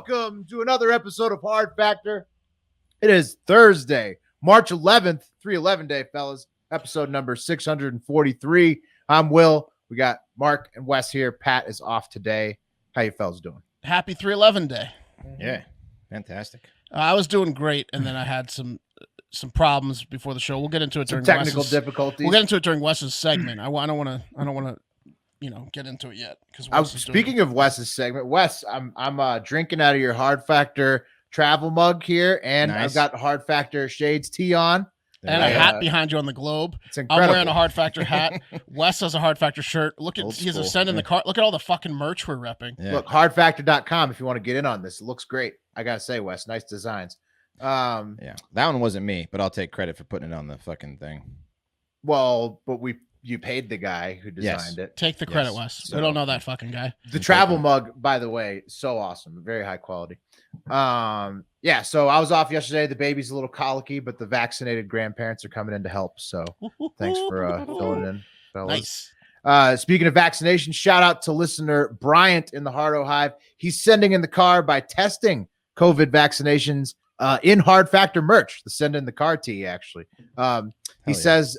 welcome to another episode of Hard Factor. It is Thursday, March 11th, 311 day, fellas. Episode number 643. I'm Will. We got Mark and Wes here. Pat is off today. How you fellas doing? Happy 311 day. Yeah, fantastic. I was doing great, and then I had some problems before the show. We'll get into it during technical difficulties. We'll get into it during Wes's segment. I don't want to, get into it yet because speaking of Wes's segment, Wes, I'm drinking out of your Hard Factor travel mug here, and nice. I've got Hard Factor Shades tee on. And a hat behind you on the globe. It's incredible. I'm wearing a Hard Factor hat. Wes has a Hard Factor shirt. Look at he's ascending the car. Look at all the fucking merch we're repping. Yeah. Look, hardfactor.com if you want to get in on this. It looks great. I gotta say, Wes, nice designs. Yeah, that one wasn't me, but I'll take credit for putting it on the fucking thing. Well, but you paid the guy who designed it. Take the credit, Wes. So, we don't know that fucking guy. The travel mug, by the way, so awesome, very high quality. Yeah, so I was off yesterday. The baby's a little colicky, but the vaccinated grandparents are coming in to help. So thanks for filling in, fellas. Nice. Speaking of vaccination, shout out to listener Bryant in the Hardo Hive. He's sending in the car by testing COVID vaccinations in Hard Factor merch. The send in the car tee, actually. He says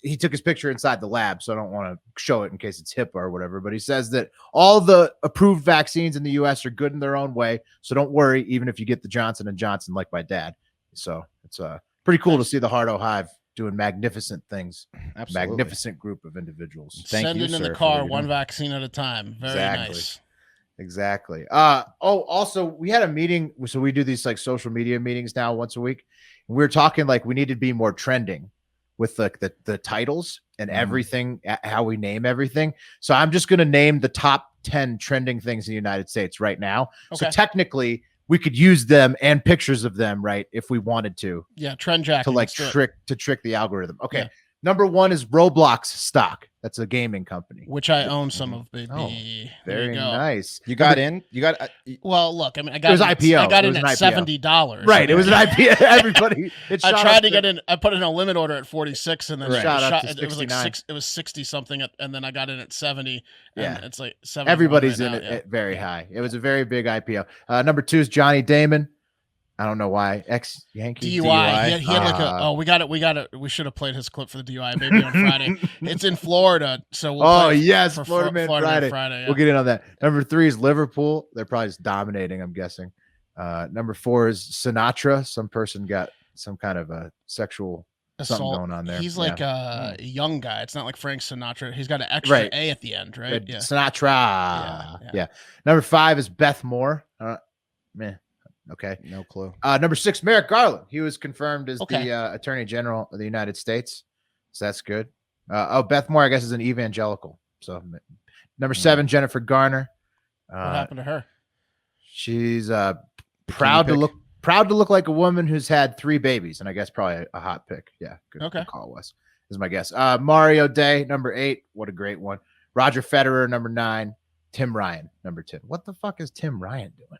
he took his picture inside the lab, so I don't want to show it in case it's HIPAA or whatever. But he says that all the approved vaccines in the U.S. are good in their own way, so don't worry, even if you get the Johnson & Johnson like my dad. So it's pretty cool to see the Hardo Hive doing magnificent things. Absolutely. Magnificent group of individuals. Send it in the car, one vaccine at a time. Very nice. Exactly. Also, we had a meeting. So we do these like social media meetings now once a week. And we were talking like we need to be more trending with like the titles and everything, how we name everything. So I'm just going to name the top 10 trending things in the United States right now. Okay. So technically we could use them and pictures of them, right? If we wanted to. Yeah. Trend jacking. To like trick the algorithm. Okay. Yeah. Number one is Roblox stock. That's a gaming company, which I own some of. Baby, very nice. You got in. You got. Well, look. I mean, I got. It was IPO. I got in at $70. Right. It was an IPO. Everybody. I tried to get in. I put in a limit order at 46, and then it was like it was 60 something, and then I got in at 70. Yeah, it's like 70. Everybody's in it very high. It was a very big IPO. Number two is Johnny Damon. I don't know why. Ex-Yankee DUI. He had like we should have played his clip for the DUI maybe on Friday. It's in Florida, so we'll Florida Man Friday. Yeah. We'll get in on that. Number three is Liverpool. They're probably just dominating, I'm guessing. Number four is Sinatra. Some person got some kind of a sexual something going on there. He's like a young guy. It's not like Frank Sinatra. He's got an extra A at the end, right? Yeah. Sinatra. Yeah. Number five is Beth Moore. Man. Okay. No clue. Number six, Merrick Garland. He was confirmed as the Attorney General of the United States. So that's good. Beth Moore, I guess, is an evangelical. So number seven, Jennifer Garner. What happened to her? She's proud to look like a woman who's had 3 babies, and I guess probably a hot pick. Yeah. Good call, Wes. Is my guess. Mario Day, number 8. What a great one. Roger Federer, number 9. Tim Ryan, number 10. What the fuck is Tim Ryan doing?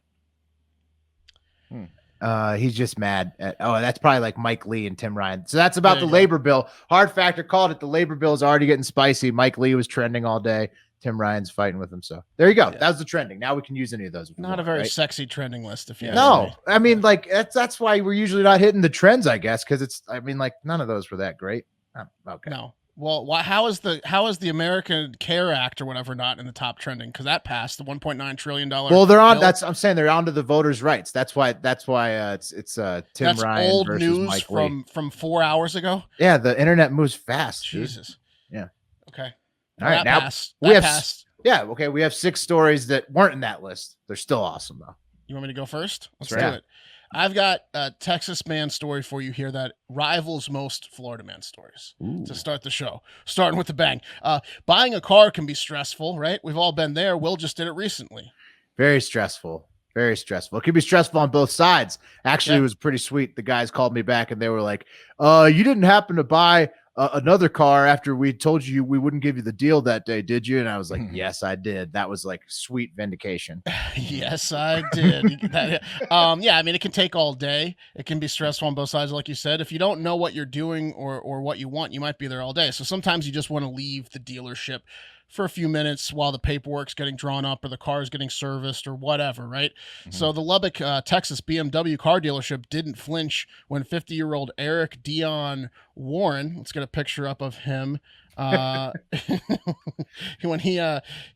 He's just mad at, that's probably like Mike Lee and Tim Ryan. So that's about the labor bill. Hard Factor called it. The labor bill is already getting spicy. Mike Lee was trending all day. Tim Ryan's fighting with him. So there you go. Yeah. That was the trending. Now we can use any of those. Not a very sexy trending list. If you I mean, like that's why we're usually not hitting the trends, I guess, because like none of those were that great. Okay. No. Well, how is the American Care Act or whatever not in the top trending? Because that passed the $1.9 trillion. Well, they're on. I'm saying they're onto the voters' rights. That's why. It's Tim Ryan old versus news Mike Lee. from 4 hours ago. Yeah, the internet moves fast. Jesus. Dude. Yeah. Okay. All right. Now we have. Yeah. Okay. We have 6 stories that weren't in that list. They're still awesome though. You want me to go first? Let's do it. I've got a Texas man story for you here that rivals most Florida man stories. Ooh. To start the show, starting with a bang. Buying a car can be stressful, right? We've all been there. Will just did it recently. Very stressful. Very stressful. It could be stressful on both sides. Actually, It was pretty sweet. The guys called me back and they were like, you didn't happen to buy another car after we told you we wouldn't give you the deal that day, did you? And I was like, yes, I did. That was like sweet vindication. Yes, I did. Yeah, I mean, it can take all day. It can be stressful on both sides, like you said. If you don't know what you're doing or what you want, you might be there all day. So sometimes you just want to leave the dealership for a few minutes while the paperwork's getting drawn up or the car's getting serviced or whatever, right? So the Lubbock, Texas BMW car dealership didn't flinch when 50-year-old Eric Dion Warren, let's get a picture up of him. When he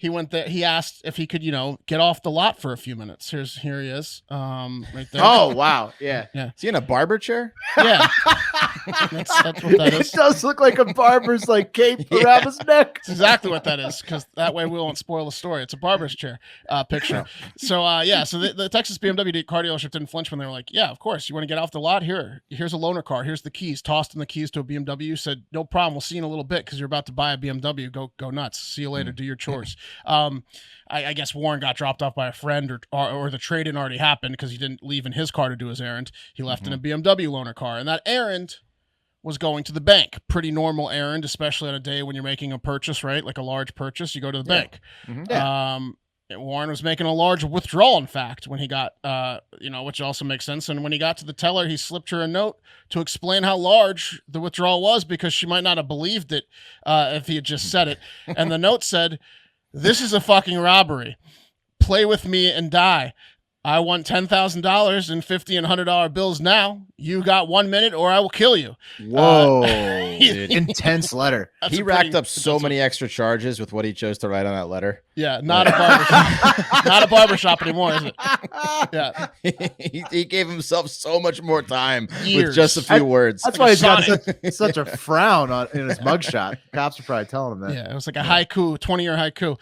went there, he asked if he could, get off the lot for a few minutes. Here he is, right there. Oh wow, yeah. Is he in a barber chair? Yeah. That's what that is. It does look like a barber's like cape around his neck. That's exactly what that is, because that way we won't spoil the story. It's a barber's chair picture. So so the Texas BMW car dealership didn't flinch when they were like, yeah, of course, you want to get off the lot? Here's a loaner car. Here's the keys. Tossed in the keys to a BMW. Said, no problem. We'll see you in a little bit because you're about to buy a BMW. Go nuts. See you later. Do your chores. I guess Warren got dropped off by a friend, or the trade-in already happened because he didn't leave in his car to do his errand. He left in a BMW loaner car, and that errand was going to the bank. Pretty normal errand, especially on a day when you're making a purchase, right? Like a large purchase, you go to the bank. Warren was making a large withdrawal, in fact, when he got, which also makes sense. And when he got to the teller, he slipped her a note to explain how large the withdrawal was because she might not have believed it if he had just said it. And the note said, "This is a fucking robbery. Play with me and die. I want $10,000 in $50 and $100 bills now. You got 1 minute or I will kill you." Whoa, intense letter. He racked up so many extra charges with what he chose to write on that letter. Yeah, not a barbershop. Not a barbershop anymore, is it? Yeah. He gave himself so much more time Years. with just a few words. That's why he's got such a frown in his mugshot. Cops are probably telling him that. Yeah, it was like a haiku, 20-year haiku.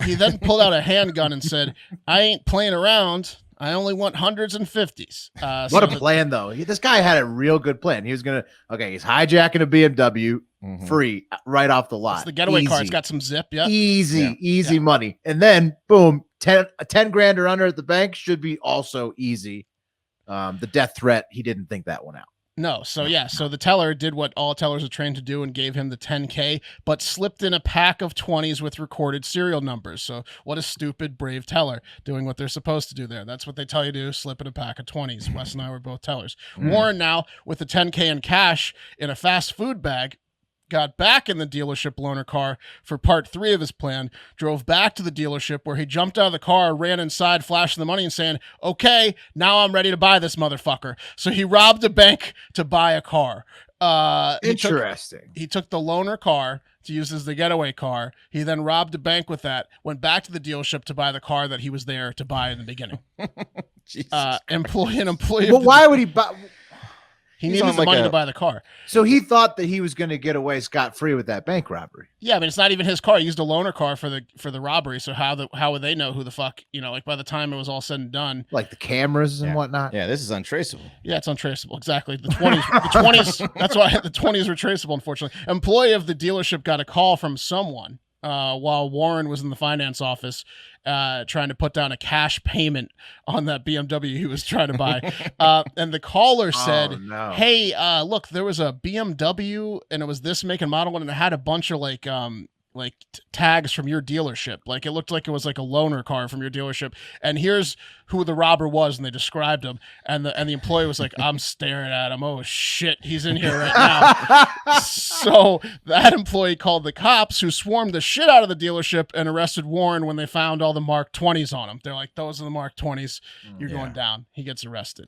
He then pulled out a handgun and said, "I ain't playing around. I only want hundreds and fifties." What a plan, though. This guy had a real good plan. He was he's hijacking a BMW free right off the lot. It's the getaway car. It's got some zip. Yeah. Easy money. And then, boom, 10 grand or under at the bank should be also easy. The death threat, he didn't think that one out. No. So the teller did what all tellers are trained to do and gave him the $10K, but slipped in a pack of 20s with recorded serial numbers. So what a stupid, brave teller doing what they're supposed to do there. That's what they tell you to do, slip in a pack of 20s. Wes and I were both tellers. Warren now, with the $10K in cash in a fast food bag, got back in the dealership loaner car for part 3 of his plan, drove back to the dealership where he jumped out of the car, ran inside, flashing the money and saying, "Okay, now I'm ready to buy this motherfucker." So he robbed a bank to buy a car. Interesting. He took the loaner car to use as the getaway car. He then robbed a bank with that, went back to the dealership to buy the car that he was there to buy in the beginning. Employee. Well, why would he buy? He needed the money to buy the car. So he thought that he was going to get away scot-free with that bank robbery. Yeah, I mean, it's not even his car. He used a loaner car for the robbery. So how would they know who the fuck, by the time it was all said and done? Like the cameras and whatnot? Yeah, this is untraceable. Yeah, it's untraceable. Exactly. The 20s, that's why the 20s were traceable, unfortunately. Employee of the dealership got a call from someone while Warren was in the finance office trying to put down a cash payment on that BMW he was trying to buy. And the caller said, "Hey, look, there was a BMW and it was this make and model and it had a bunch of tags from your dealership. Like it looked like it was like a loaner car from your dealership. And here's who the robber was." And they described him. And the employee was like, "I'm staring at him. Oh shit, he's in here right now." So that employee called the cops, who swarmed the shit out of the dealership and arrested Warren when they found all the Mark 20s on him. They're like, "Those are the Mark 20s. You're going down." He gets arrested.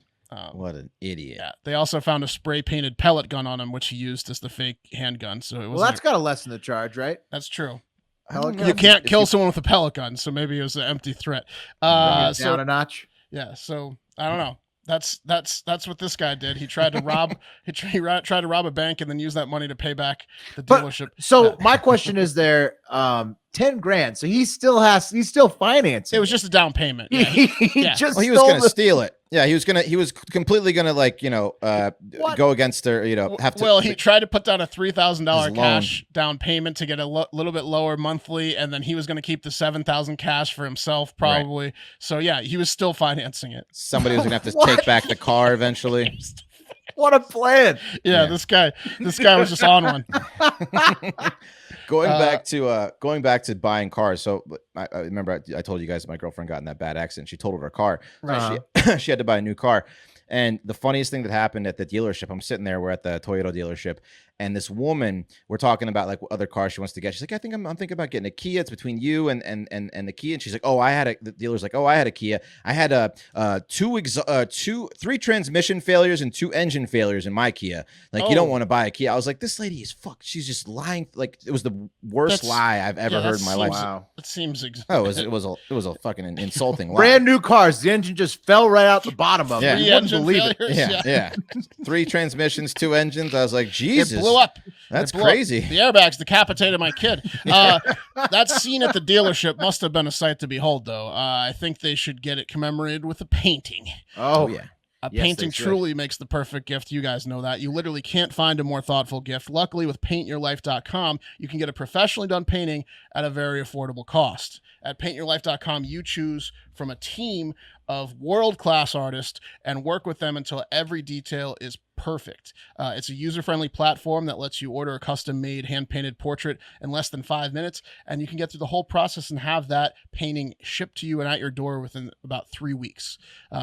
What an idiot. Yeah. They also found a spray painted pellet gun on him, which he used as the fake handgun. So it was that's got to lessen the charge, right? That's true. You can't kill someone with a pellet gun, so maybe it was an empty threat. Down a notch. Yeah. So I don't know. That's what this guy did. He tried to rob. he tried to rob a bank and then use that money to pay back the dealership. So my question is, there 10 grand. So he's still financing. It was just a down payment. Yeah. He was going to steal it. Yeah, he was completely gonna go against her. He tried to put down a $3,000 cash down payment to get a little bit lower monthly, and then he was gonna keep the $7,000 cash for himself, probably. Right. So yeah, he was still financing it. Somebody was gonna have to take back the car eventually. What a plan! Yeah, this guy was just on one. Going back to buying cars. So I remember I told you guys my girlfriend got in that bad accident. She totaled her car. She had to buy a new car. And the funniest thing that happened at the dealership, I'm sitting there, we're at the Toyota dealership, And this woman, we're talking about like what other cars she wants to get. She's like, I think I'm thinking about getting a Kia. It's between you and the Kia. And she's like, the dealer's like, I had a Kia. I had three transmission failures and 2 engine failures in my Kia. Like, you don't want to buy a Kia. I was like, this lady is fucked. She's just lying. Like, it was the worst lie I've ever heard in my life. Wow. It seems it was a fucking insulting lie. Brand new cars. The engine just fell right out the bottom of it. You wouldn't believe it. Yeah. 3 transmissions, 2 engines. I was like, Jesus. It blew up. That's crazy. The airbags decapitated my kid. That scene at the dealership must have been a sight to behold, though. I think they should get it commemorated with a painting. Oh, yeah. A painting truly makes the perfect gift. You guys know that. You literally can't find a more thoughtful gift. Luckily, with paintyourlife.com, you can get a professionally done painting at a very affordable cost. At paintyourlife.com, you choose from a team of world-class artists and work with them until every detail is perfect. It's a user-friendly platform that lets you order a custom-made, hand-painted portrait in less than 5 minutes, and you can get through the whole process and have that painting shipped to you and at your door within about 3 weeks.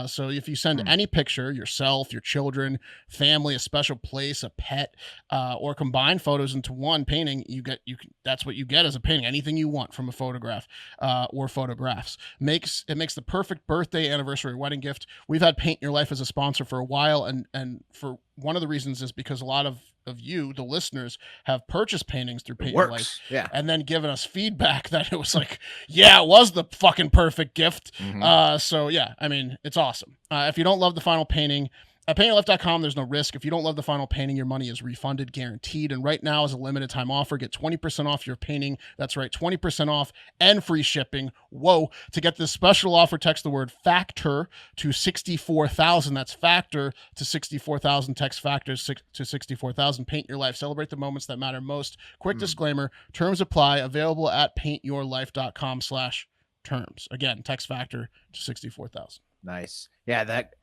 So if you send any picture, yourself, your children, family, a special place, a pet, or combine photos into one painting, that's what you get as a painting. Anything you want from a photograph or photographs. It makes the perfect birthday, anniversary, wedding gift. We've had Paint Your Life as a sponsor for a while, and for one of the reasons is because a lot of you, the listeners, have purchased paintings through Paint Your Life, and then given us feedback that it was like, it was the fucking perfect gift. So yeah, I mean, it's awesome. If you don't love the final painting, at paintyourlife.com, there's no risk. If you don't love the final painting, your money is refunded, guaranteed. And right now, as a limited time offer, get 20% off your painting. That's right, 20% off and free shipping. Whoa. To get this special offer, text the word FACTOR to 64,000. That's FACTOR to 64,000. Text FACTOR to 64,000. Paint Your Life. Celebrate the moments that matter most. Quick disclaimer, terms apply. Available at paintyourlife.com/terms. Again, text FACTOR to 64,000. Nice. Yeah, that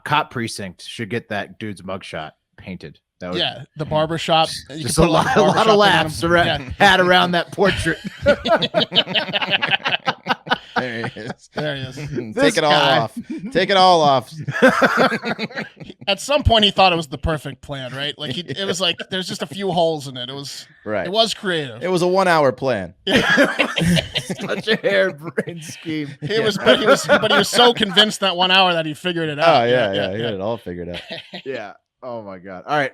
cop precinct should get that dude's mugshot painted. That would, the barbershop. Just a lot of laughs had around that portrait. There he is. There he is. Take it all off. Take it all off. At some point, he thought it was the perfect plan, right? Like it was like there's just a few holes in it. It was right. It was creative. It was a 1-hour plan. Such a harebrained scheme. But he was so convinced that 1 hour that he figured it out. Oh yeah. He had it all figured out. Yeah. Oh my God. All right.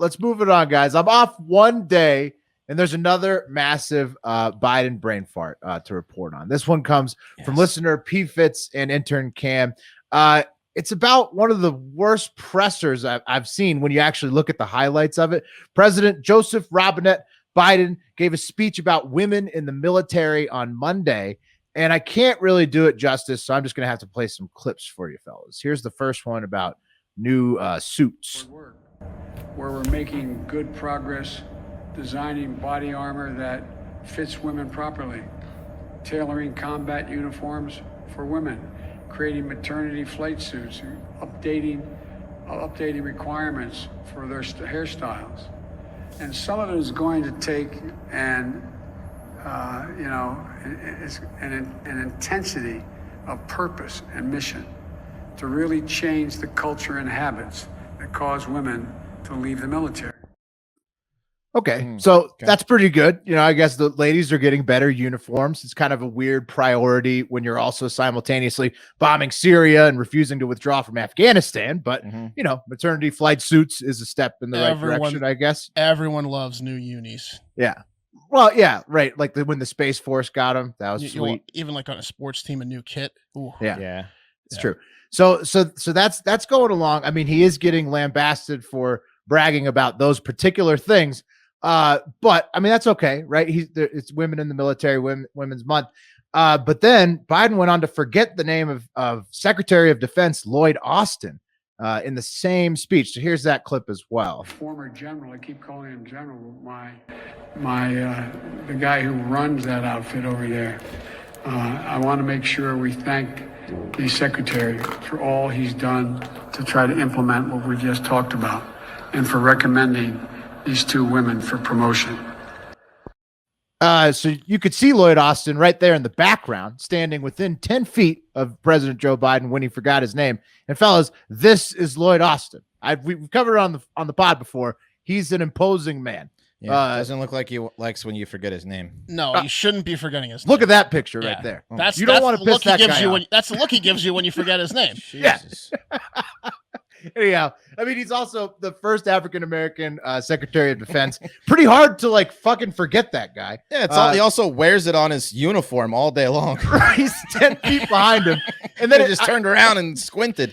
Let's move it on, guys. I'm off one day, and there's another massive Biden brain fart to report on. This one comes from listener P. Fitz and intern Cam. It's about one of the worst pressers I've seen when you actually look at the highlights of it. President Joseph Robinette Biden gave a speech about women in the military on Monday, and I can't really do it justice, so I'm just going to have to play some clips for you fellas. Here's the first one about new suits. Where we're making good progress designing body armor that fits women properly, tailoring combat uniforms for women, creating maternity flight suits, updating requirements for their hairstyles. And some of it is going to take an intensity of purpose and mission to really change the culture and habits that cause women to leave the military. Okay, so that's pretty good. I guess the ladies are getting better uniforms. It's kind of a weird priority when you're also simultaneously bombing Syria and refusing to withdraw from Afghanistan. But, maternity flight suits is a step in the right direction, I guess. Everyone loves new unis. Yeah. Well, yeah, right. Like when the Space Force got them, that was sweet. Even like on a sports team, a new kit. Ooh. Yeah. It's true. So that's going along. I mean, he is getting lambasted for bragging about those particular things. But I mean, that's okay, right? It's women in the military, Women's Month. But then Biden went on to forget the name of Secretary of Defense Lloyd Austin in the same speech. So here's that clip as well. Former general, I keep calling him general, the guy who runs that outfit over there. I want to make sure we thank the secretary for all he's done to try to implement what we just talked about, and for recommending these 2 women for promotion. So you could see Lloyd Austin right there in the background, standing within 10 feet of President Joe Biden when he forgot his name. And fellas, this is Lloyd Austin. We've covered it on the pod before. he's an imposing man. Yeah, doesn't look like he likes when you forget his name. No, you shouldn't be forgetting his name. Look at that picture right there. That's you don't want to piss that guy off. That's the look he gives you when you forget his name. Jesus. Anyhow, I mean, he's also the first African-American Secretary of Defense. Pretty hard to like fucking forget that guy. Yeah, it's all, he also wears it on his uniform all day long. He's 10 feet behind him. And then he just turned around and squinted.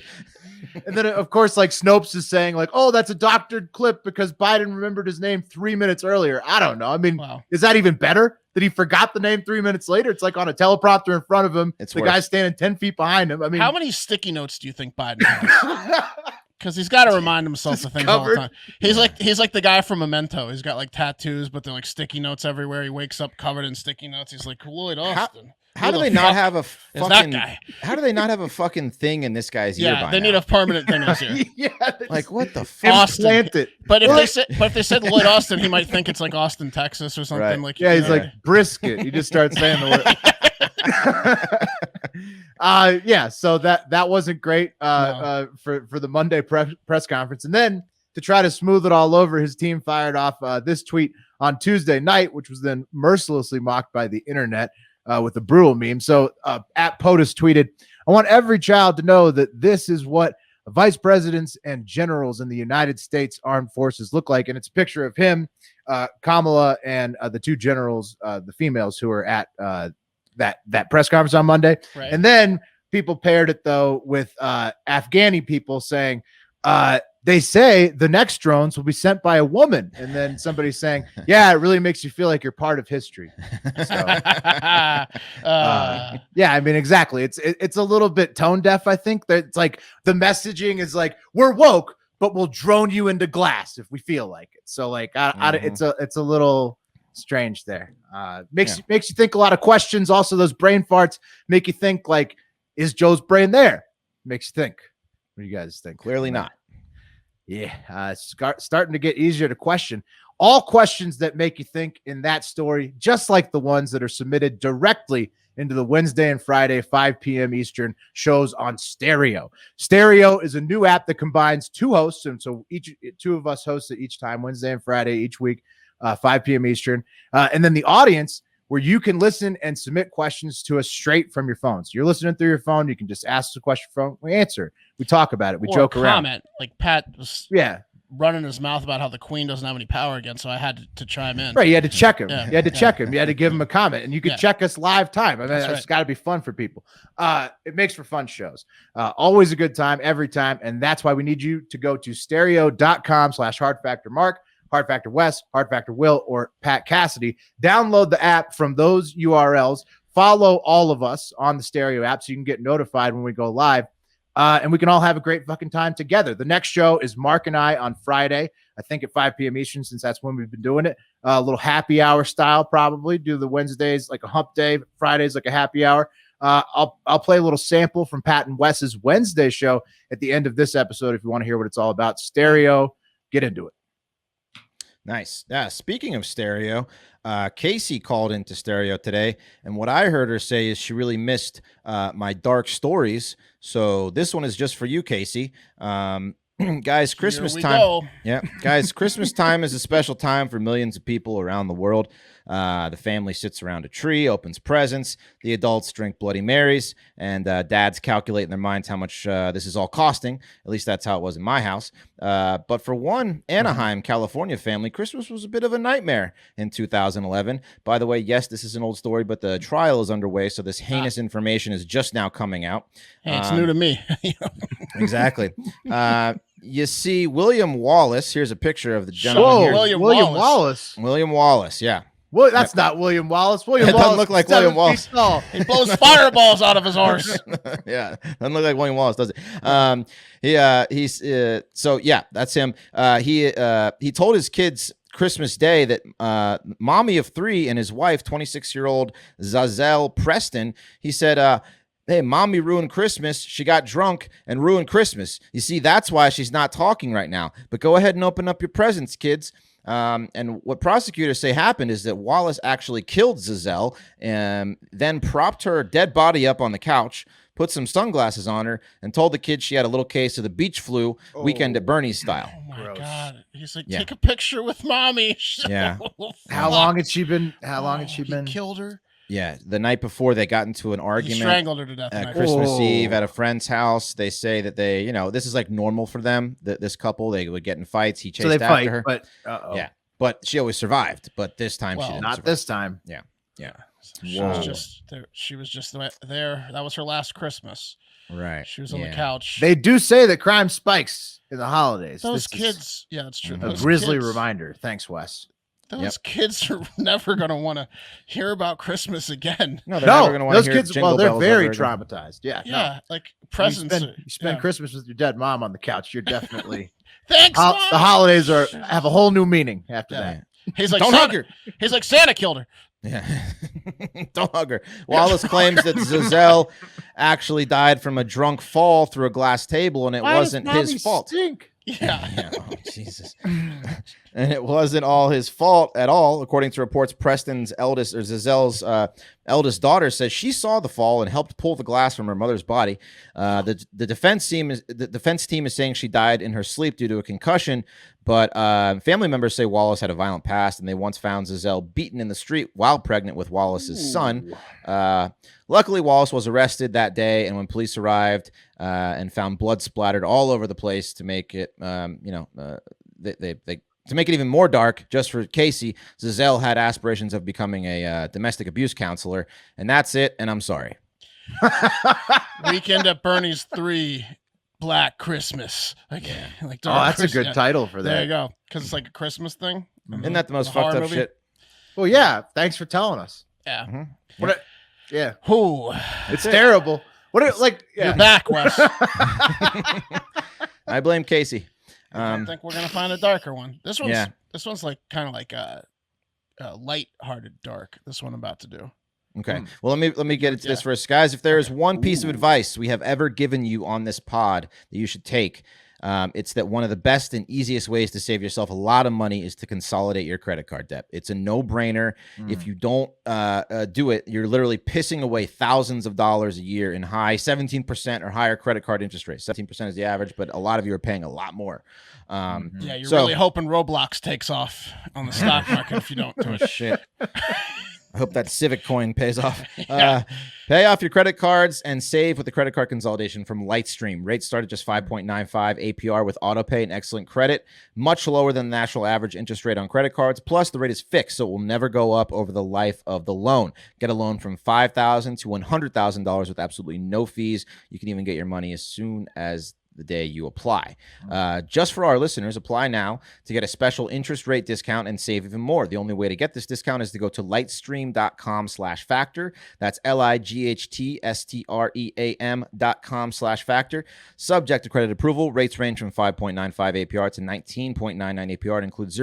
And then, of course, like Snopes is saying like, oh, that's a doctored clip because Biden remembered his name 3 minutes earlier. I don't know. I mean, Is that even better that he forgot the name 3 minutes later? It's like on a teleprompter in front of him. It's the worse. guy's standing 10 feet behind him. I mean, how many sticky notes do you think Biden has? Because he's got to remind himself of things all the time. He's like the guy from Memento. He's got like tattoos, but they're like sticky notes everywhere. He wakes up covered in sticky notes. He's like Lloyd Austin. How do they not have a fucking? That guy? How do they not have a fucking thing in this guy's ear? Yeah, they need a permanent thing in his ear. Yeah, like what the fuck? Implant it. But if they said Lloyd Austin, he might think it's like Austin, Texas, or something. Right. Like yeah, he's like brisket. He just starts saying the word. Yeah, so that wasn't great for the Monday press conference. And then to try to smooth it all over, his team fired off this tweet on Tuesday night, which was then mercilessly mocked by the internet with a brutal meme. So at POTUS tweeted, I want every child to know that this is what vice presidents and generals in the United States Armed Forces look like. And it's a picture of him, Kamala, and the two generals, the females who were at that press conference on Monday. Right. And then people paired it though with Afghani people saying they say the next drones will be sent by a woman, and then somebody saying, yeah, it really makes you feel like you're part of history. So, yeah, I mean, exactly. It's a little bit tone deaf. I think that it's like the messaging is like, we're woke, but we'll drone you into glass if we feel like it. So like it's a little strange there. Makes you think a lot of questions. Also, those brain farts make you think like, is Joe's brain there? Makes you think. What do you guys think? Clearly not. Yeah, starting to get easier to question. All questions that make you think in that story, just like the ones that are submitted directly into the Wednesday and Friday 5 p.m. Eastern shows on Stereo. Stereo is a new app that combines two hosts, and so two of us host it each time, Wednesday and Friday each week, 5 p.m. Eastern, and then the audience, where you can listen and submit questions to us straight from your phone. So you're listening through your phone. You can just ask the question from, we answer, we talk about it, we joke around. Comment, like Pat was running his mouth about how the Queen doesn't have any power again, so I had to chime in. Right, you had to check him. Yeah. You had to check him. You had to give him a comment, and you could check us live time. I mean, it's got to be fun for people. It makes for fun shows. Always a good time, every time, and that's why we need you to go to stereo.com/hardfactormark. Hard Factor Wes, Hard Factor Will, or Pat Cassidy. Download the app from those URLs. Follow all of us on the Stereo app so you can get notified when we go live. And we can all have a great fucking time together. The next show is Mark and I on Friday, I think at 5 p.m. Eastern, since that's when we've been doing it. A little happy hour style, probably. Do the Wednesdays like a hump day, Fridays like a happy hour. I'll play a little sample from Pat and Wes's Wednesday show at the end of this episode if you want to hear what it's all about. Stereo, get into it. Nice. Yeah. Speaking of Stereo, Casey called into Stereo today, and what I heard her say is she really missed my dark stories. So this one is just for you, Casey. Guys, Christmas time. Yeah, guys, Christmas time is a special time for millions of people around the world. The family sits around a tree, opens presents. The adults drink Bloody Marys, and dads calculate in their minds how much this is all costing. At least that's how it was in my house. But for one Anaheim, California family, Christmas was a bit of a nightmare in 2011. By the way, yes, this is an old story, but the trial is underway, so this heinous information is just now coming out. Hey, it's new to me. Exactly. You see William Wallace. Here's a picture of the gentleman Whoa, here. William Wallace. William Wallace, yeah. Well, that's not William Wallace. William It Wallace doesn't look like William Wallace. He blows fireballs out of his horse. Yeah, doesn't look like William Wallace, does it? So yeah, that's him. He told his kids Christmas Day that mommy of 3 and his wife, 26-year-old Zazelle Preston, he said, hey, mommy ruined Christmas. She got drunk and ruined Christmas. You see, that's why she's not talking right now. But go ahead and open up your presents, kids. And what prosecutors say happened is that Wallace actually killed Zazelle and then propped her dead body up on the couch, put some sunglasses on her, and told the kids she had a little case of the beach flu, weekend at Bernie's style. Oh my Gross. God. He's like, Yeah. take a picture with mommy. Yeah. How long had she been? How long had she He been? killed her. Yeah, the night before they got into an He argument strangled her to death. the at night Christmas Oh. Eve at a friend's house. They say that they, this is like normal for them. This couple, they would get in fights. He chased So they after fight, her. but Yeah, but she always survived. But this time Well, she didn't. not survive. this time. Yeah. She Whoa. was just there. She was just there. That was her last Christmas. Right. She was on the Yeah. couch. They do say that crime spikes in the holidays. Those This is kids. Yeah, it's true. Mhm. a Those grisly kids- reminder. Thanks, Wes. Those kids are never going to want to hear about Christmas again. No, they're never No, going to want those to hear kids. Jingle Well, they're Bells very ever again. traumatized. Yeah. no. Yeah, like presents. You spend yeah. Christmas with your dead mom on the couch. You're definitely Thanks, Mom! the holidays have a whole new meaning after Yeah. that. He's like, Don't Santa, hug her. He's like, Santa killed her. Yeah. Don't hug her. Wallace claims that Giselle actually died from a drunk fall through a glass table, and it wasn't his fault. Stink? Yeah. Yeah, oh, Jesus. And it wasn't all his fault at all. According to reports, Preston's eldest, or Giselle's eldest daughter, says she saw the fall and helped pull the glass from her mother's body. The defense team is saying she died in her sleep due to a concussion, but family members say Wallace had a violent past, and they once found Giselle beaten in the street while pregnant with Wallace's son. Luckily, Wallace was arrested that day, and when police arrived and found blood splattered all over the place to make it, to make it even more dark, just for Casey, Giselle had aspirations of becoming a domestic abuse counselor, and that's it. And I'm sorry. Weekend at Bernie's 3, Black Christmas. Like Oh, Dark that's a Christmas. good title for There you that. go. Because it's like a Christmas thing. Isn't that the most The fucked horror up movie? shit? Well, yeah. Thanks for telling us. Yeah. Mhm. Yeah, Who? it's terrible. What are, like? Yeah. You're back, Wes. I blame Casey. I think we're gonna find a darker one. This one's like kind of like a light-hearted dark. This one I'm about to do. Okay. Well, let me get into this first, guys. If there is one piece of advice we have ever given you on this pod that you should take, it's that one of the best and easiest ways to save yourself a lot of money is to consolidate your credit card debt. It's a no-brainer. If you don't do it, you're literally pissing away thousands of dollars a year in high 17% or higher credit card interest rates. 17% is the average, but a lot of you are paying a lot more. Yeah, you're really hoping Roblox takes off on the stock market if you don't do it. Shit. I hope that Civic coin pays off. Pay off your credit cards and save with the credit card consolidation from Lightstream. Rates start at just 5.95 APR with autopay and excellent credit, much lower than the national average interest rate on credit cards. Plus, the rate is fixed, so it will never go up over the life of the loan. Get a loan from $5,000 to $100,000 with absolutely no fees. You can even get your money as soon as the day you apply. Just for our listeners, apply now to get a special interest rate discount and save even more. The only way to get this discount is to go to lightstream.com/factor. That's lightstream.com/factor. Subject to credit approval. Rates range from 5.95 APR to 19.99 APR. It includes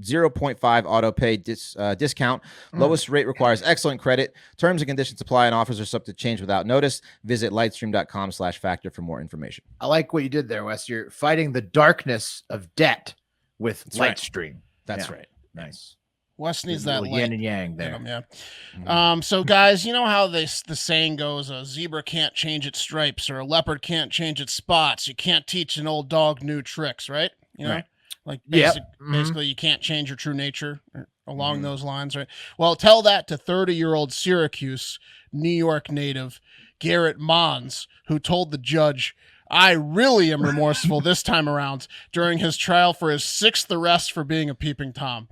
0.5 auto pay discount. Lowest rate requires excellent credit. Terms and conditions apply, and offers are subject to change without notice. Visit lightstream.com/factor for more information. I like what you did there, Wes. You're fighting the darkness of debt with That's right. Lightstream. That's Yeah. right. Nice. Wes needs Little that yin light. and yang there. in him, yeah. So guys, you know how the saying goes, a zebra can't change its stripes or a leopard can't change its spots. You can't teach an old dog new tricks, right? You know, Right. like Yep. Mhm. basically you can't change your true nature or along those lines, right? Well, tell that to 30-year-old Syracuse, New York native Garrett Mons, who told the judge, I really am remorseful this time around during his trial for his 6th arrest for being a peeping Tom.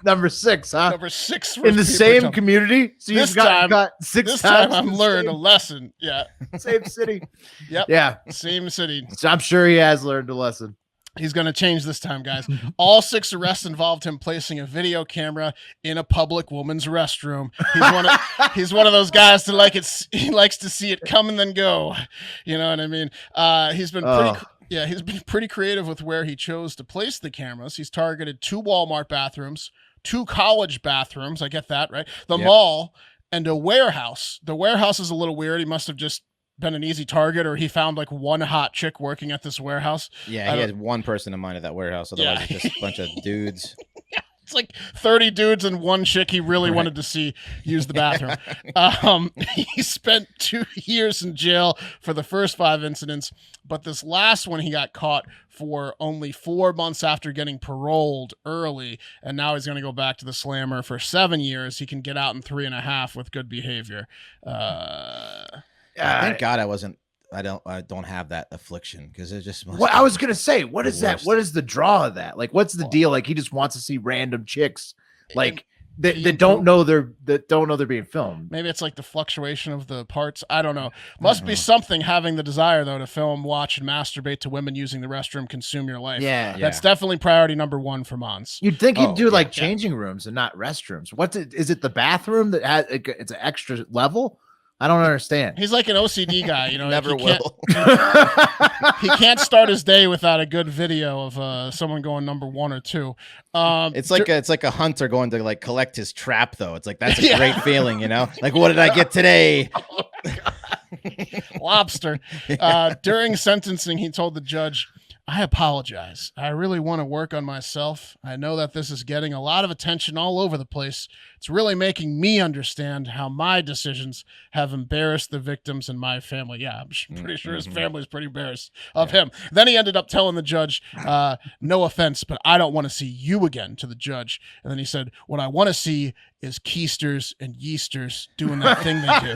Number 6, huh? Number 6 for In the peeping same Tom. community. So This you've got time- 6 This times. time in I've the learned a same- lesson. Yeah. same city. Yep. Yeah. Same city. So I'm sure he has learned a lesson. He's going to change this time, guys. All 6 arrests involved him placing a video camera in a public woman's restroom. He's one of those guys that he likes to see it come and then go. You know what I mean? He's been pretty creative with where he chose to place the cameras. He's targeted 2 Walmart bathrooms, 2 college bathrooms. I get that, right? The mall and a warehouse. The warehouse is a little weird. He must have just been an easy target, or he found like one hot chick working at this warehouse. Yeah, he had one person in mind at that warehouse. Otherwise, it's just a bunch of dudes. It's like 30 dudes and one chick he really wanted to see use the bathroom. He spent 2 years in jail for the first 5 incidents, but this last one he got caught for only 4 months after getting paroled early, and now he's going to go back to the slammer for 7 years. He can get out in 3.5 with good behavior. Thank God I don't have that affliction, because it just must. Well, I was gonna say, what is that? worst. What is the draw of that? Like, what's the deal? Like, he just wants to see random chicks, like that don't know they're being filmed. Maybe it's like the fluctuation of the parts. I don't know. Must be something having the desire though to film, watch, and masturbate to women using the restroom consume your life. Yeah. That's definitely priority number 1 for Mons. You'd think he'd do like yeah. changing rooms and not restrooms. Is it the bathroom that has it's an extra level? I don't understand. He's like an OCD guy, you know. Never will. He can't start his day without a good video of someone going number 1 or 2. It's like a hunter going to like collect his trap, though. It's like that's a great feeling, you know. Like, what did I get today? Lobster. During sentencing, he told the judge, "I apologize. I really want to work on myself. I know that this is getting a lot of attention all over the place. It's really making me understand how my decisions have embarrassed the victims and my family." Yeah, I'm pretty sure his family's pretty embarrassed of him. Then he ended up telling the judge, "No offense, but I don't want to see you again," to the judge. And then he said, "What I want to see is keisters and yeasters doing that thing they do."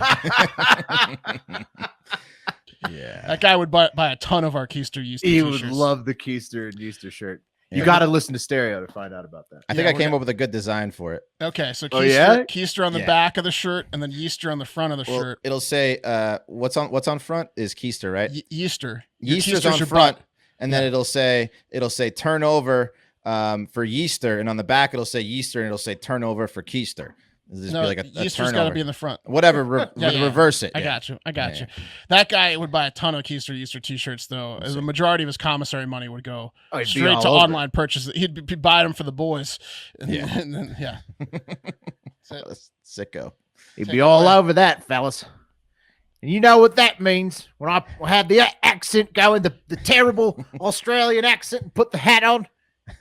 Yeah, That guy would buy a ton of our Keister Yeaster He t-shirts. would love the Keister and Easter shirt. You Yeah. got to listen to Stereo to find out about that. I think I came up with a good design for it. Okay, so Oh, Keister, yeah? Keister on the Yeah. back of the shirt, and then Yeaster on the front of the shirt. It'll say what's on front is Keister, right? Yeaster. Your Yeaster's Keister's on your front, butt. and then it'll say turnover for Yeaster, and on the back it'll say Yeaster, and it'll say turnover for Keister. This No, be like a Yeaster's turnover. got to be in the front. Whatever, Yeah. reverse it. I yeah. got you. I got Yeah, you. That guy would buy a ton of Keister Yeaster t-shirts, though. The majority of his commissary money would go He'd be straight all to over online purchases. He'd be buying them for the boys. And, Yeah. and then, yeah. Sicko. He'd Take be it all away. over that, fellas. And you know what that means. When I had the accent going, the terrible Australian accent, and put the hat on,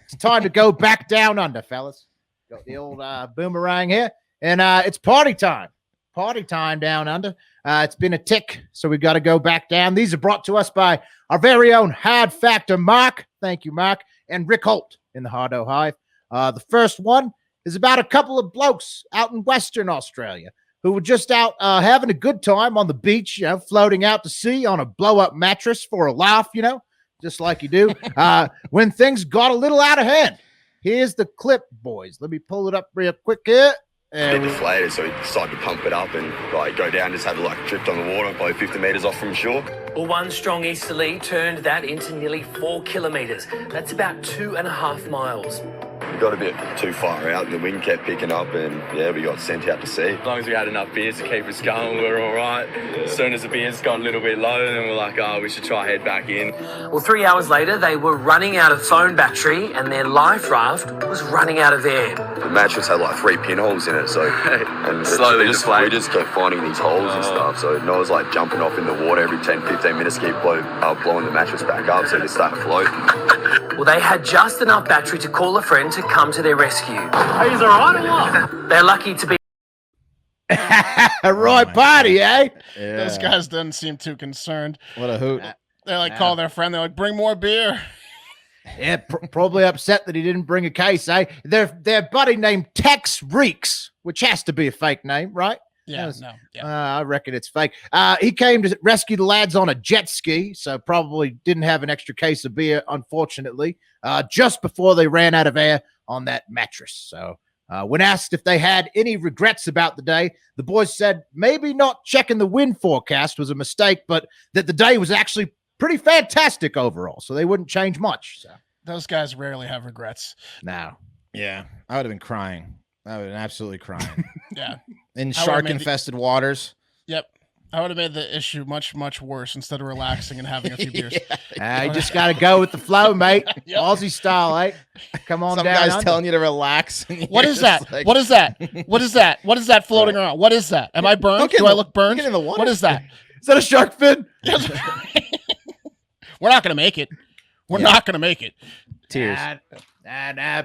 it's time to go back down under, fellas. Got the old boomerang here. And it's party time. Party time down under. It's been a tick, so we've got to go back down. These are brought to us by our very own Hard Factor Mark. Thank you, Mark. And Rick Holt in the Hardo Hive. The first one is about a couple of blokes out in Western Australia who were just out having a good time on the beach, you know, floating out to sea on a blow-up mattress for a laugh, you know, just like you do, when things got a little out of hand. Here's the clip, boys. Let me pull it up real quick here. A bit deflated, so we decided to pump it up and like go down. Just had to like drift on the water, probably 50 metres off from shore. Well, one strong easterly turned that into nearly 4 kilometres. That's about 2.5 miles. We got a bit too far out and the wind kept picking up and yeah, we got sent out to sea. As long as we had enough beers to keep us going, we were all right. As soon as the beers got a little bit low, then we're like, oh, we should try head back in. Well, 3 hours later, they were running out of phone battery and their life raft was running out of air. The mattress had like 3 pinholes in it, so and Slowly we deflated. just kept finding these holes and stuff. So Noah's like jumping off in the water every 10-15 minutes to keep blowing the mattress back up so it could start to float. Well, they had just enough battery to call a friend to come to their rescue. Are you all right or what? They're lucky to be Right party, eh? Yeah. Those guys didn't seem too concerned. What a hoot. They like call their friend. They're like, bring more beer. Yeah, probably upset that he didn't bring a case, eh? Their buddy named Tex Reeks, which has to be a fake name, right? Yeah, Yes. no. Yeah. I reckon it's fake. He came to rescue the lads on a jet ski, so probably didn't have an extra case of beer, unfortunately, just before they ran out of air on that mattress. So when asked if they had any regrets about the day, the boys said maybe not checking the wind forecast was a mistake, but that the day was actually pretty fantastic overall, so they wouldn't change much. So Those guys rarely have regrets. now, Yeah, I would have been crying. I would have been absolutely crying. Yeah. In I would've shark-infested waters. Yep. I would have made the issue much, much worse instead of relaxing and having a few beers. you just got to go with the flow, mate. Yep. Aussie style, eh? Come on Some down. guy's under. telling you to relax. and What you're is that? just like- What is that? What is that? What is that floating around? What is that? Am I burned? Don't get Do in I the- look burned? don't get in the water. What is that? Is that a shark fin? We're not going to make it. We're not going to make it. Tears.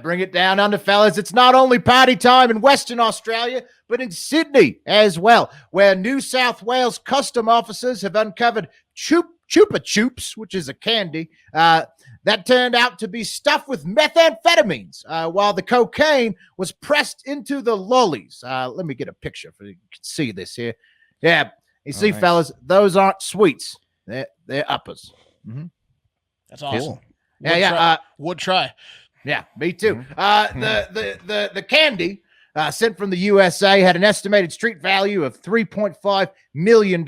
Bring it down under, fellas. It's not only party time in Western Australia, but in Sydney as well, where New South Wales custom officers have uncovered Chupa Chups, which is a candy, that turned out to be stuffed with methamphetamines, while the cocaine was pressed into the lollies. Let me get a picture for you can see this here. Yeah, you see, nice. fellas, those aren't sweets. They're uppers. That's awesome. Cool. Would try. Yeah, me too. The candy sent from the USA had an estimated street value of $3.5 million.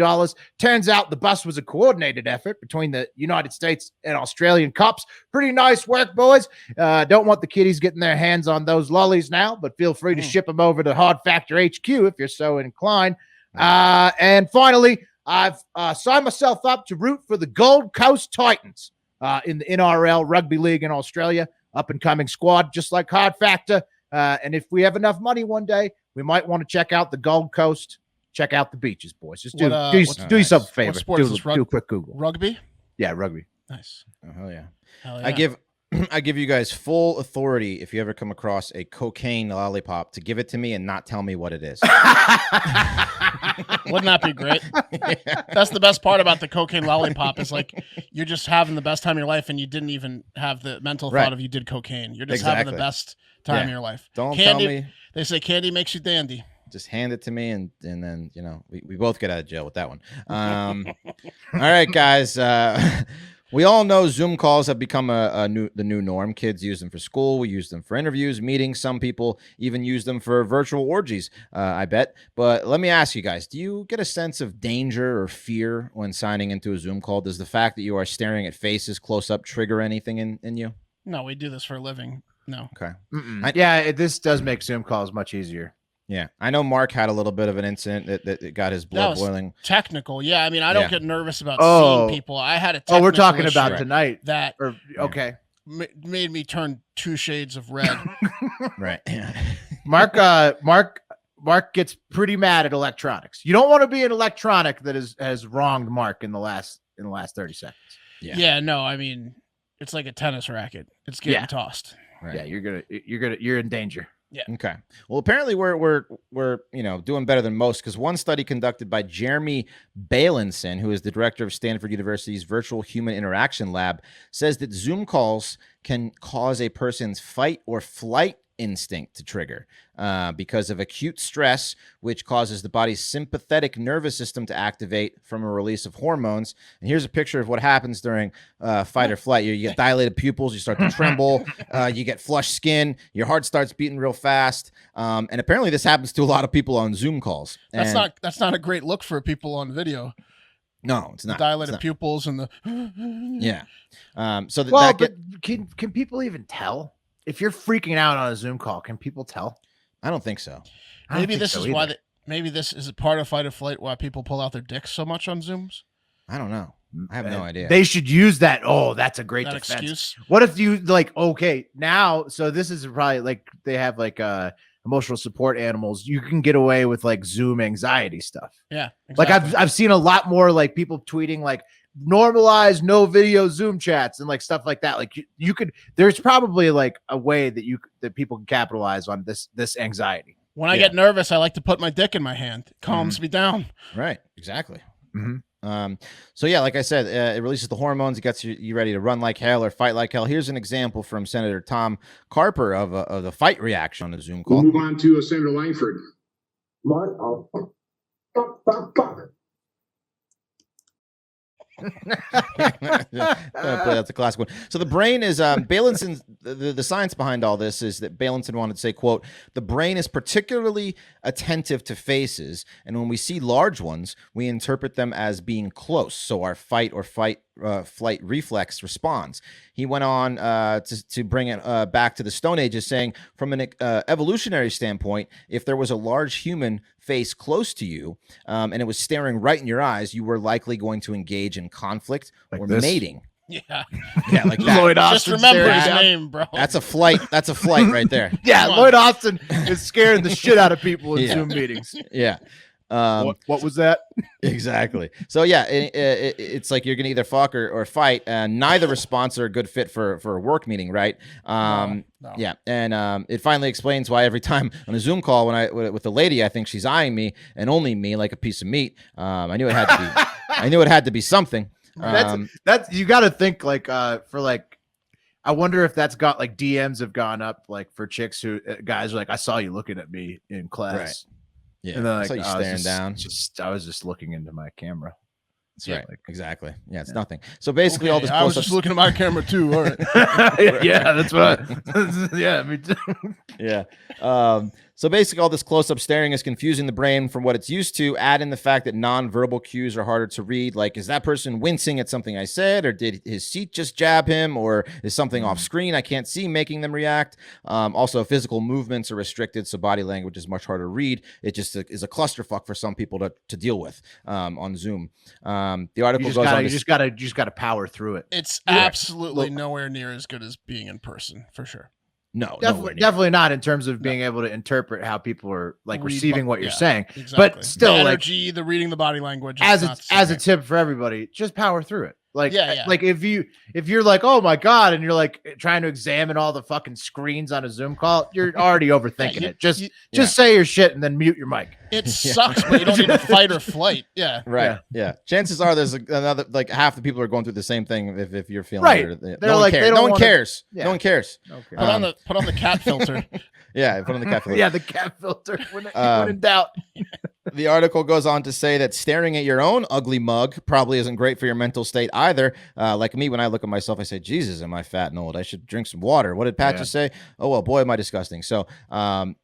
Turns out the bust was a coordinated effort between the United States and Australian cops. Pretty nice work, boys. Don't want the kiddies getting their hands on those lollies now, but feel free to ship them over to Hard Factor HQ if you're so inclined. And finally, I've signed myself up to root for the Gold Coast Titans in the NRL Rugby League in Australia. Up-and-coming squad, just like Hard Factor. And if we have enough money one day, we might want to check out the Gold Coast, check out the beaches, boys. Just do yourself a favor. What sport is this? Do a quick Google. Rugby? Yeah, rugby. Nice. Oh, hell yeah. Hell yeah. I give you guys full authority if you ever come across a cocaine lollipop to give it to me and not tell me what it is. Wouldn't that be great? Yeah. That's the best part about the cocaine lollipop is like you're just having the best time of your life and you didn't even have the mental thought of you did cocaine. You're just having the best time of your life. Don't candy, tell me. They say candy makes you dandy. Just hand it to me and then, we both get out of jail with that one. All right, guys. We all know Zoom calls have become the new norm. Kids use them for school. We use them for interviews, meetings. Some people even use them for virtual orgies, I bet. But let me ask you guys, do you get a sense of danger or fear when signing into a Zoom call? Does the fact that you are staring at faces close up trigger anything in you? No, we do this for a living. No. Okay. This does make Zoom calls much easier. Yeah, I know Mark had a little bit of an incident that got his blood boiling. Technical, yeah. I mean, I don't get nervous about seeing people. I had a technical we're talking about tonight. That okay made me turn 2 shades of red. Right. Mark gets pretty mad at electronics. You don't want to be an electronic that has wronged Mark in the last 30 seconds. Yeah. No, I mean, it's like a tennis racket. It's getting tossed. Right. Yeah, you're in danger. Yeah. Okay. Well, apparently we're doing better than most because one study conducted by Jeremy Bailenson, who is the director of Stanford University's Virtual Human Interaction Lab, says that Zoom calls can cause a person's fight or flight instinct to trigger because of acute stress, which causes the body's sympathetic nervous system to activate from a release of hormones. And here's a picture of what happens during fight or flight. You get dilated pupils, you start to tremble, you get flushed skin, your heart starts beating real fast. And apparently this happens to a lot of people on Zoom calls. That's not a great look for people on video. No, it's not. The dilated pupils and the can people even tell? If you're freaking out on a Zoom call, can people tell? I don't think so. Maybe this is why. Maybe this is a part of fight or flight why people pull out their dicks so much on Zooms. I don't know. I have no idea. They should use that. Oh, that's a great defense. Excuse. What if you now? So this is probably like they have emotional support animals. You can get away with like Zoom anxiety stuff. Yeah, exactly. Like I've seen a lot more like people tweeting like normalize no video Zoom chats and like stuff like that. Like you could, there's probably like a way that people can capitalize on this anxiety. When I get nervous, I like to put my dick in my hand. It calms me down. Right. Exactly. Mm-hmm. So yeah, like I said, it releases the hormones. It gets you ready to run like hell or fight like hell. Here's an example from Senator Tom Carper of the fight reaction on a Zoom call. We'll move on to Senator Langford. Mark, fuck. That's a classic one. So the brain is Bailenson. The science behind all this is that Bailenson wanted to say, quote, the brain is particularly attentive to faces, and when we see large ones, we interpret them as being close. So our fight or flight reflex responds. He went on to bring it back to the Stone Ages, saying from an evolutionary standpoint, if there was a large human face close to you and it was staring right in your eyes, you were likely going to engage in conflict or mating. Yeah, like that. Lloyd Austin. Just remember his name, bro. That's a flight right there. Yeah, Lloyd Austin is scaring the shit out of people in Zoom meetings. Yeah. What was that? Exactly. So yeah, it's like you're gonna either fuck or fight, and neither response are a good fit for a work meeting, right? No. Yeah, and it finally explains why every time on a Zoom call with the lady, I think she's eyeing me and only me like a piece of meat. I knew it had to be. I knew it had to be something. That's you got to think like for like. I wonder if that's got like DMs have gone up like for chicks who guys are like, I saw you looking at me in class. Right. Yeah, And then, I like, saw you staring down. I was just looking into my camera. That's Yeah, right. like- Exactly. Yeah, it's nothing. So basically, Okay, all this I was close-ups. just looking at my camera too. All right. Yeah, that's what. Yeah, me too. Yeah. So basically, all this close-up staring is confusing the brain from what it's used to. Add in the fact that non-verbal cues are harder to read. Like, is that person wincing at something I said, or did his seat just jab him, or is something off screen I can't see making them react? Also, physical movements are restricted, so body language is much harder to read. It just is a clusterfuck for some people to deal with on Zoom. The article goes on. You just gotta power through it. It's absolutely nowhere near as good as being in person, for sure. No, Definitely not in terms of being able to interpret how people are like receiving what you're saying. Exactly. But still, the like energy, the reading the body language. as a tip for everybody, just power through it. Like, Yeah. like if you're like, oh my God, and you're like trying to examine all the fucking screens on a Zoom call, you're already overthinking it. Just say your shit and then mute your mic. It sucks, but you don't need to fight or flight. Yeah. Right. Yeah. Chances are there's another like half the people are going through the same thing if you're feeling Right. it. They're like, they don't no one wanna- cares. Yeah. No one cares. Okay. Put on the cat filter. Yeah, put on the cat filter. Yeah, the cat filter when in doubt. The article goes on to say that staring at your own ugly mug probably isn't great for your mental state either. Like me, when I look at myself, I say, Jesus, am I fat and old? I should drink some water. What did Pat just say? Oh, well, boy, am I disgusting. So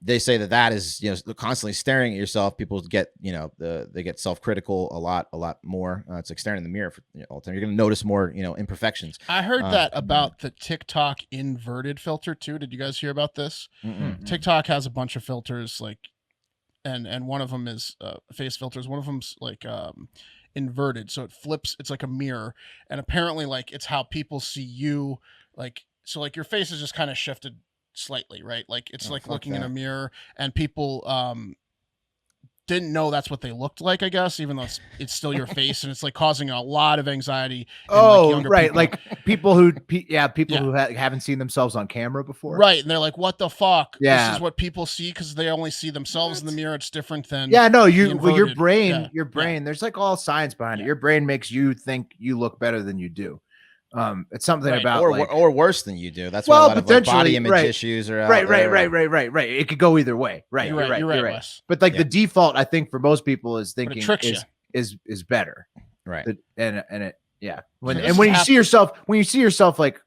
they say that is, constantly staring at yourself. People get, they get self-critical a lot more. It's like staring in the mirror for all the time. You're going to notice more, imperfections. I heard that about the TikTok inverted filter too. Did you guys hear about this? TikTok has a bunch of filters, like, and one of them is face filters. One of them's like inverted, so it flips. It's like a mirror, and apparently, like, it's how people see you. Like, so, like, your face is just kind of shifted slightly, right? Like, it's like looking in a mirror, and people didn't know that's what they looked like, I guess, even though it's still your face, and it's like causing a lot of anxiety. Oh, younger right. people. Like people who haven't seen themselves on camera before. Right. And they're like, what the fuck? Yeah. This is what people see because they only see themselves in the mirror. It's different than. Yeah, no, your inverted. brain, there's like all science behind it. Your brain makes you think you look better than you do. It's something about or worse than you do. That's well, why a lot of like, potentially, body image right. issues are out right. there. It could go either way. Right. You're right. You're right. Wes. But like the default, I think for most people is But it thinking tricks is better. Right. And it So when this you is see yourself like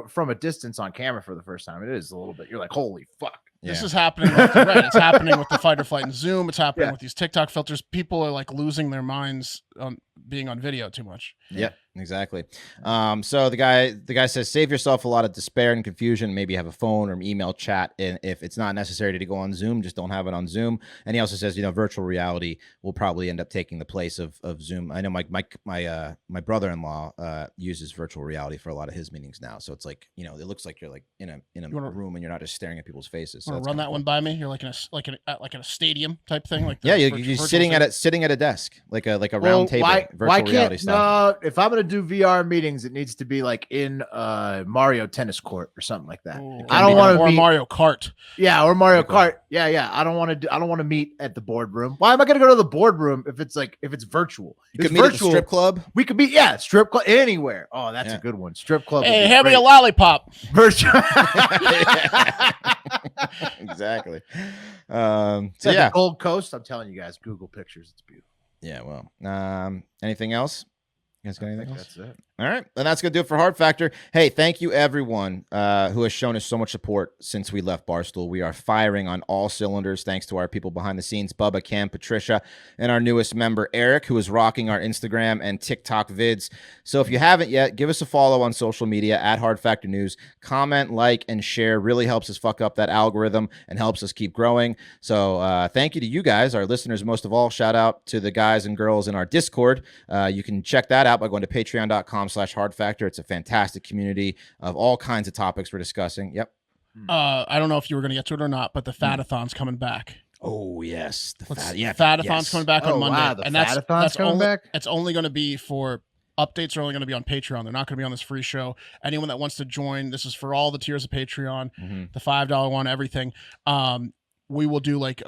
from a distance on camera for the first time, it is a little bit. You're like, holy fuck. This is happening. It's happening with the fight or flight and Zoom. It's happening with these TikTok filters. People are like losing their minds on being on video too much. Yep, exactly. So the guy says, save yourself a lot of despair and confusion. Maybe have a phone or email chat, and if it's not necessary to go on Zoom, just don't have it on Zoom. And he also says, virtual reality will probably end up taking the place of Zoom. I know my brother-in-law uses virtual reality for a lot of his meetings now. So it's like, it looks like you're like in a room and you're not just staring at people's faces. So run that one by me. You're like in a stadium type thing, like you're sitting at a desk, like a round table. Virtual reality stuff. No, if I'm gonna do VR meetings, it needs to be like in Mario tennis court or something like that. I don't want to Mario Kart. Yeah, or Mario Kart. Yeah. I don't want to meet at the boardroom. Why am I gonna go to the boardroom if it's virtual? You could meet at the strip club. We could be strip club anywhere. Oh, that's a good one. Strip club. Hey, hand me a lollipop. Virtual. Exactly. The Gold Coast. I'm telling you guys, Google pictures. It's beautiful. Yeah. Well, anything else? You guys got anything else? That's it. All right. And that's going to do it for Hard Factor. Hey, thank you, everyone who has shown us so much support since we left Barstool. We are firing on all cylinders thanks to our people behind the scenes, Bubba, Cam, Patricia, and our newest member, Eric, who is rocking our Instagram and TikTok vids. So if you haven't yet, give us a follow on social media at Hard Factor News. Comment, like, and share really helps us fuck up that algorithm and helps us keep growing. So thank you to you guys, our listeners most of all. Shout out to the guys and girls in our Discord. You can check that out by going to patreon.com/Hard Factor. It's a fantastic community of all kinds of topics we're discussing. Yep. I don't know if you were going to get to it or not, but the Fatathon's coming back. Oh yes, the fat, Fatathon's yes. coming back on Monday, Wow, the and Fatathon's coming only, back? It's only going to be for updates. Are only going to be on Patreon. They're not going to be on this free show. Anyone that wants to join, this is for all the tiers of Patreon, the $5 one, everything. We will do like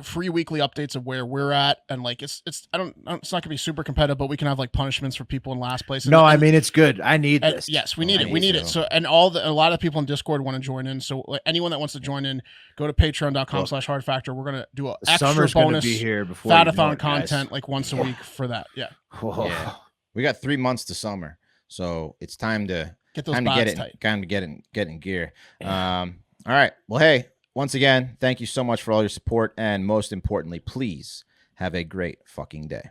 free weekly updates of where we're at, and like it's not going to be super competitive, but we can have like punishments for people in last place. No, I mean it's good. I need and, this. yes, we need it. We need it. So, and a lot of people in Discord want to join in. So, like, anyone that wants to join in, go to patreon.com/hard factor. We're gonna do an extra Summer's bonus gonna be here before you know Fatathon it, guys. content like once a week for that. Yeah. Yeah. We got 3 months to summer, so it's time to Get those get bots it, tight. kind of get in gear. All right. Well, hey, once again, thank you so much for all your support, and most importantly, please have a great fucking day.